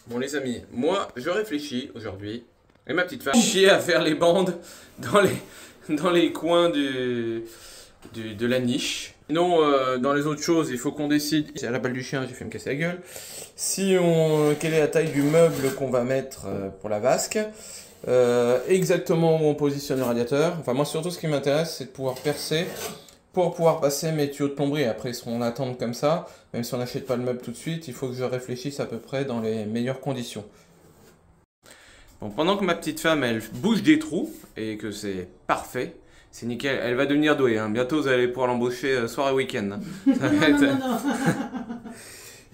Bon les amis, moi je réfléchis aujourd'hui, et ma petite femme chier à faire les bandes dans les coins de la niche. Non, dans les autres choses, il faut qu'on décide. C'est à la balle du chien, j'ai fait me casser la gueule. Quelle est la taille du meuble qu'on va mettre pour la vasque. Exactement où on positionne le radiateur. Enfin moi surtout ce qui m'intéresse c'est de pouvoir percer pour pouvoir passer mes tuyaux de plomberie. Après ils seront en attente comme ça. Même si on n'achète pas le meuble tout de suite, il faut que je réfléchisse à peu près dans les meilleures conditions. Bon, pendant que ma petite femme elle bouge des trous et que c'est parfait, c'est nickel, elle va devenir douée. Hein. Bientôt vous allez pouvoir l'embaucher soir et week-end. Hein. Non.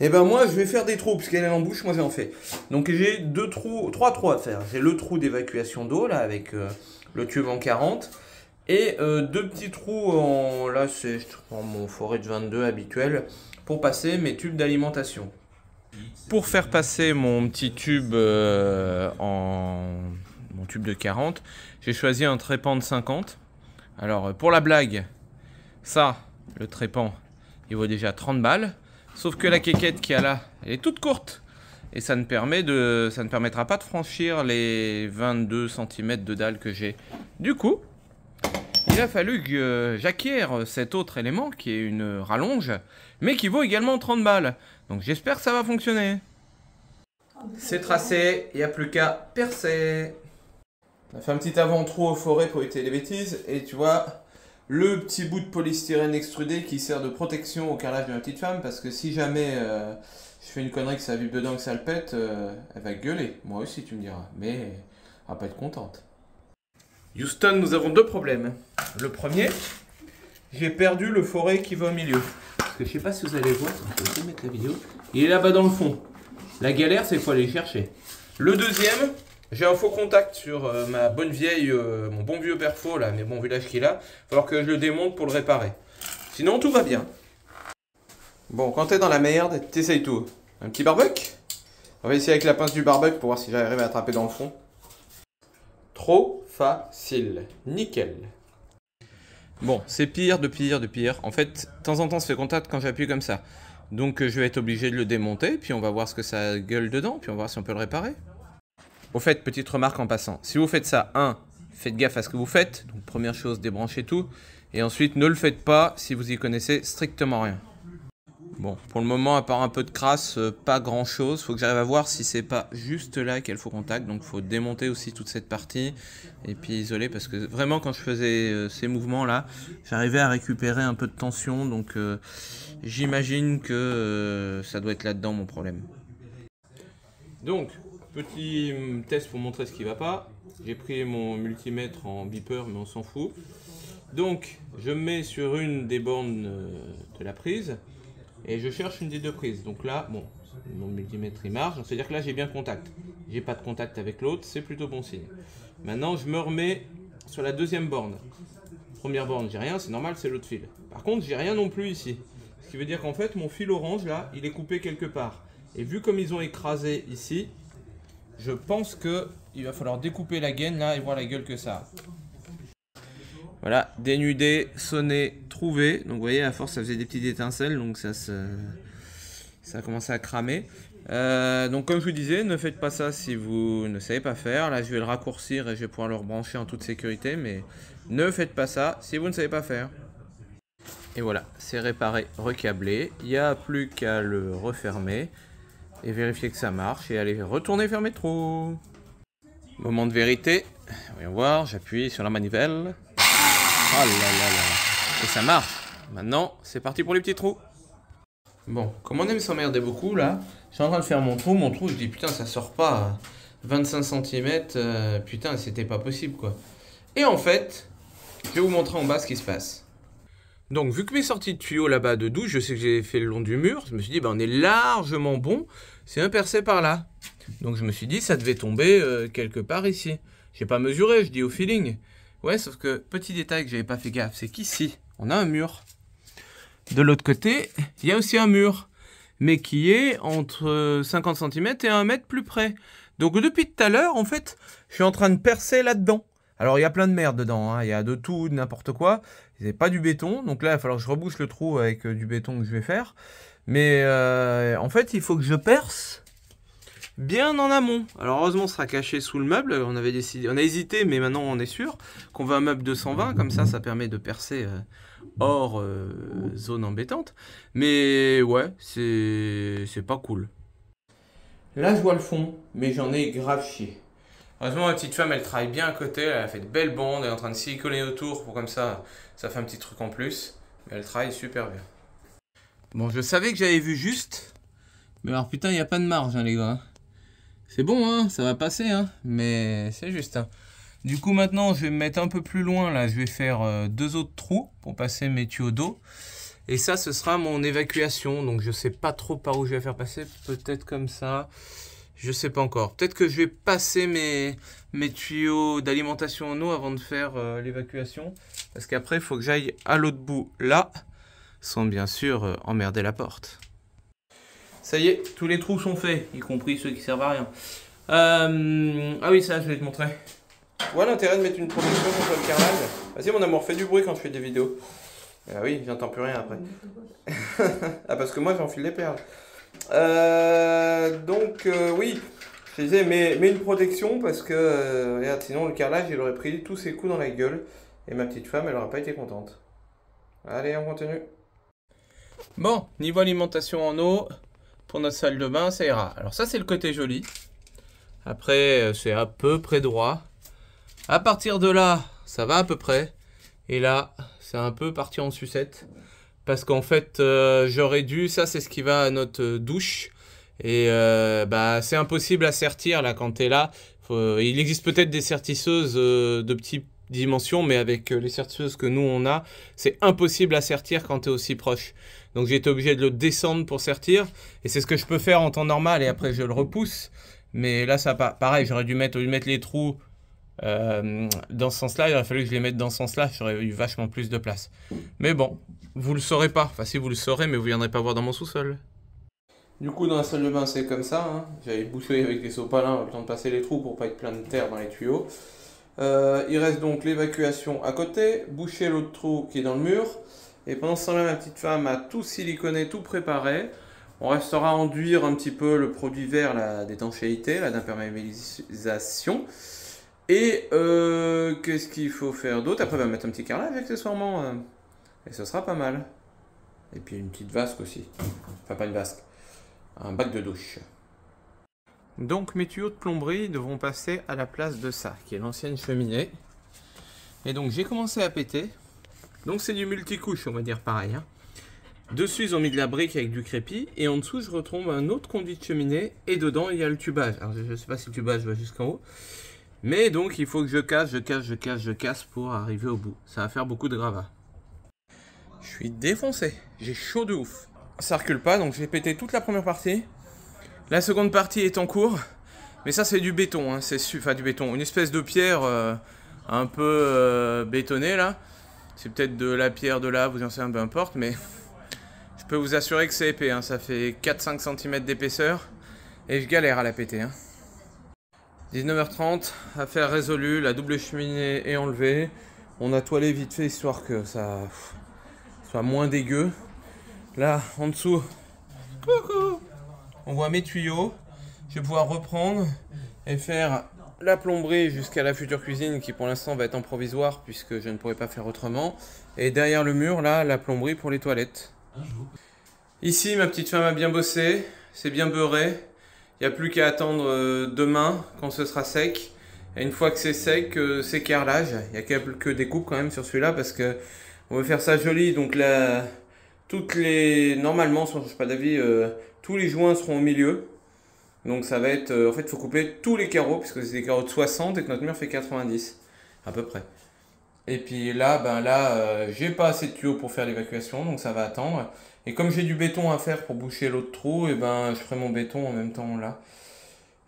Et ben moi je vais faire des trous, puisqu'elle en bouche, moi j'en fais. Donc j'ai trois trous à faire. J'ai le trou d'évacuation d'eau là avec le tube en 40 et deux petits trous là c'est mon forêt de 22 habituel pour passer mes tubes d'alimentation. Pour faire passer mon petit tube mon tube de 40, j'ai choisi un trépan de 50. Alors pour la blague, ça, le trépan, il vaut déjà 30 balles. Sauf que la quéquette qu'il y a là, elle est toute courte. Et ça ne permettra pas de franchir les 22 cm de dalle que j'ai. Du coup, il a fallu que j'acquière cet autre élément qui est une rallonge, mais qui vaut également 30 balles. Donc j'espère que ça va fonctionner. C'est tracé, il n'y a plus qu'à percer. On a fait un petit avant-trou au forêt pour éviter les bêtises. Et tu vois, le petit bout de polystyrène extrudé qui sert de protection au carrelage de ma petite femme. Parce que si jamais je fais une connerie que ça vibre dedans, que ça le pète, elle va gueuler. Moi aussi tu me diras. Mais elle va pas être contente. Houston, nous avons deux problèmes. Le premier, j'ai perdu le forêt qui va au milieu. Parce que je sais pas si vous allez voir, je vais essayer de mettre la vidéo. Il est là-bas dans le fond. La galère, c'est qu'il faut aller le chercher. Le deuxième, j'ai un faux contact sur ma bonne vieille, mon bon vieux perfo là, mais bon vu l'âge qu'il a, il va falloir que je le démonte pour le réparer. Sinon tout va bien. Bon, quand t'es dans la merde, t'essayes tout. Un petit barbecue. On va essayer avec la pince du barbecue pour voir si j'arrive à attraper dans le fond. Trop facile. Nickel. Bon, c'est pire de pire de pire. En fait, de temps en temps, ça fait contact quand j'appuie comme ça. Donc je vais être obligé de le démonter, puis on va voir ce que ça gueule dedans, puis on va voir si on peut le réparer. Au fait, petite remarque en passant, si vous faites ça, faites gaffe à ce que vous faites. Donc première chose, débranchez tout. Et ensuite, ne le faites pas si vous y connaissez strictement rien. Bon, pour le moment, à part un peu de crasse, pas grand chose. Faut que j'arrive à voir si c'est pas juste là qu'il y a le faux contact. Donc faut démonter aussi toute cette partie et puis isoler. Parce que vraiment, quand je faisais ces mouvements-là, j'arrivais à récupérer un peu de tension. Donc j'imagine que ça doit être là-dedans mon problème. Donc, petit test pour montrer ce qui va pas. J'ai pris mon multimètre en beeper, mais on s'en fout. Donc, je mets sur une des bornes de la prise. Et je cherche une des deux prises. Donc là, bon, mon multimètre il marche. C'est-à-dire que là, j'ai bien contact. J'ai pas de contact avec l'autre, c'est plutôt bon signe. Maintenant, je me remets sur la deuxième borne. Première borne, j'ai rien, c'est normal, c'est l'autre fil. Par contre, j'ai rien non plus ici. Ce qui veut dire qu'en fait, mon fil orange, là, il est coupé quelque part. Et vu comme ils ont écrasé ici, je pense qu'il va falloir découper la gaine, là, et voir la gueule que ça a. Voilà, dénudé, sonné, trouvé. Donc vous voyez, à force, ça faisait des petites étincelles, donc ça a commencé à cramer. Donc comme je vous disais, ne faites pas ça si vous ne savez pas faire. Là, je vais le raccourcir et je vais pouvoir le rebrancher en toute sécurité, mais ne faites pas ça si vous ne savez pas faire. Et voilà, c'est réparé, recablé. Il n'y a plus qu'à le refermer et vérifier que ça marche et aller retourner fermer le trou. Moment de vérité. Voyons voir, j'appuie sur la manivelle. Oh là là là. Et ça marche. Maintenant, c'est parti pour les petits trous. Bon, comme on aime s'emmerder beaucoup là, je suis en train de faire mon trou, je dis putain ça sort pas 25 cm, putain c'était pas possible quoi. Et en fait, je vais vous montrer en bas ce qui se passe. Donc vu que mes sorties de tuyaux là-bas de douche, je sais que j'ai fait le long du mur, je me suis dit bah on est largement bon, c'est un percé par là. Donc je me suis dit ça devait tomber quelque part ici. J'ai pas mesuré, je dis au feeling. Ouais, sauf que, petit détail que j'avais pas fait gaffe, c'est qu'ici, on a un mur. De l'autre côté, il y a aussi un mur, mais qui est entre 50 cm et 1 mètre plus près. Donc depuis tout à l'heure, en fait, je suis en train de percer là-dedans. Alors il y a plein de merde dedans, hein. Il y a de tout, n'importe quoi. C'est pas du béton, donc là il va falloir que je rebouche le trou avec du béton que je vais faire. Mais en fait, il faut que je perce bien en amont. Alors heureusement, ce sera caché sous le meuble. On avait décidé, on a hésité, mais maintenant on est sûr qu'on veut un meuble de 120. Comme ça permet de percer hors zone embêtante. Mais ouais, c'est pas cool. Là, je vois le fond, mais j'en ai grave chié. Heureusement, ma petite femme, elle travaille bien à côté. Elle a fait de belles bandes. Elle est en train de siliconer autour pour comme ça fait un petit truc en plus. Mais elle travaille super bien. Bon, je savais que j'avais vu juste. Mais alors putain, il n'y a pas de marge, hein, les gars. C'est bon, hein, ça va passer, hein, mais c'est juste. Hein. Du coup, maintenant, je vais me mettre un peu plus loin, là. Je vais faire 2 autres trous pour passer mes tuyaux d'eau. Et ça, ce sera mon évacuation. Donc, je sais pas trop par où je vais faire passer. Peut-être comme ça. Je sais pas encore. Peut-être que je vais passer mes tuyaux d'alimentation en eau avant de faire l'évacuation. Parce qu'après, il faut que j'aille à l'autre bout, là, sans bien sûr emmerder la porte. Ça y est, tous les trous sont faits, y compris ceux qui servent à rien. Ah oui, ça, je vais te montrer. Tu vois l'intérêt de mettre une protection contre le carrelage? Vas-y, mon amour, fais du bruit quand je fais des vidéos. Ah oui, j'entends plus rien après. Ah, parce que moi, j'enfile les perles. Oui, je disais, mets une protection parce que, regarde, sinon le carrelage, il aurait pris tous ses coups dans la gueule. Et ma petite femme, elle aurait pas été contente. Allez, on continue. Bon, niveau alimentation en eau, pour notre salle de bain, ça ira. Alors ça, c'est le côté joli. Après, c'est à peu près droit. À partir de là, ça va à peu près. Et là, c'est un peu parti en sucette. Parce qu'en fait, j'aurais dû... Ça, c'est ce qui va à notre douche. Et c'est impossible à sertir là quand tu es là. Il existe peut-être des sertisseuses de petites dimensions, mais avec les sertisseuses que nous on a, c'est impossible à sertir quand tu es aussi proche. Donc j'ai été obligé de le descendre pour sertir. Et c'est ce que je peux faire en temps normal et après je le repousse. Mais là, ça pas. Pareil, j'aurais dû mettre, au lieu de mettre les trous dans ce sens-là, il aurait fallu que je les mette dans ce sens-là. J'aurais eu vachement plus de place. Mais bon, vous le saurez pas. Enfin, si vous le saurez, mais vous viendrez pas voir dans mon sous-sol. Du coup, dans la salle de bain, c'est comme ça. Hein. J'avais bouché avec les sopalins le temps de passer les trous pour pas être plein de terre dans les tuyaux. Il reste donc l'évacuation à côté, boucher l'autre trou qui est dans le mur. Et pendant ce temps-là, ma petite femme a tout siliconé, tout préparé. On restera à enduire un petit peu le produit vert d'étanchéité, d'imperméabilisation. Et qu'est-ce qu'il faut faire d'autre? Après, on va mettre un petit carrelage accessoirement. Et ce sera pas mal. Et puis une petite vasque aussi. Enfin, pas une vasque. Un bac de douche. Donc mes tuyaux de plomberie devront passer à la place de ça, qui est l'ancienne cheminée. Et donc j'ai commencé à péter. Donc c'est du multicouche, on va dire pareil. Hein. Dessus ils ont mis de la brique avec du crépi. Et en dessous je retrouve un autre conduit de cheminée. Et dedans il y a le tubage. Alors je ne sais pas si le tubage va jusqu'en haut. Mais donc il faut que je casse pour arriver au bout. Ça va faire beaucoup de gravats. Je suis défoncé. J'ai chaud de ouf. Ça recule pas, donc j'ai pété toute la première partie. La seconde partie est en cours. Mais ça c'est du béton, hein. Enfin du béton. Une espèce de pierre un peu bétonnée là. C'est peut-être de la pierre de lave, vous en savez, peu importe. Mais je peux vous assurer que c'est épais. Hein. Ça fait 4-5 cm d'épaisseur. Et je galère à la péter. Hein. 19h30, affaire résolue. La double cheminée est enlevée. On a toilé vite fait histoire que ça soit moins dégueu. Là, en dessous, coucou, on voit mes tuyaux. Je vais pouvoir reprendre et faire la plomberie jusqu'à la future cuisine qui pour l'instant va être en provisoire puisque je ne pourrai pas faire autrement. Et derrière le mur, là, la plomberie pour les toilettes. Ici, ma petite femme a bien bossé, c'est bien beurré. Il n'y a plus qu'à attendre demain quand ce sera sec. Et une fois que c'est sec, c'est carrelage. Il y a quelques découpes quand même sur celui-là parce que on veut faire ça joli. Donc là, normalement, si on ne change pas d'avis, tous les joints seront au milieu. Donc ça va être, en fait, il faut couper tous les carreaux puisque c'est des carreaux de 60 et que notre mur fait 90 à peu près. Et puis là, j'ai pas assez de tuyaux pour faire l'évacuation, donc ça va attendre. Et comme j'ai du béton à faire pour boucher l'autre trou, et je ferai mon béton en même temps là.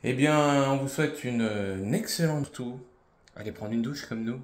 Eh bien, on vous souhaite une excellente tour. Allez prendre une douche comme nous.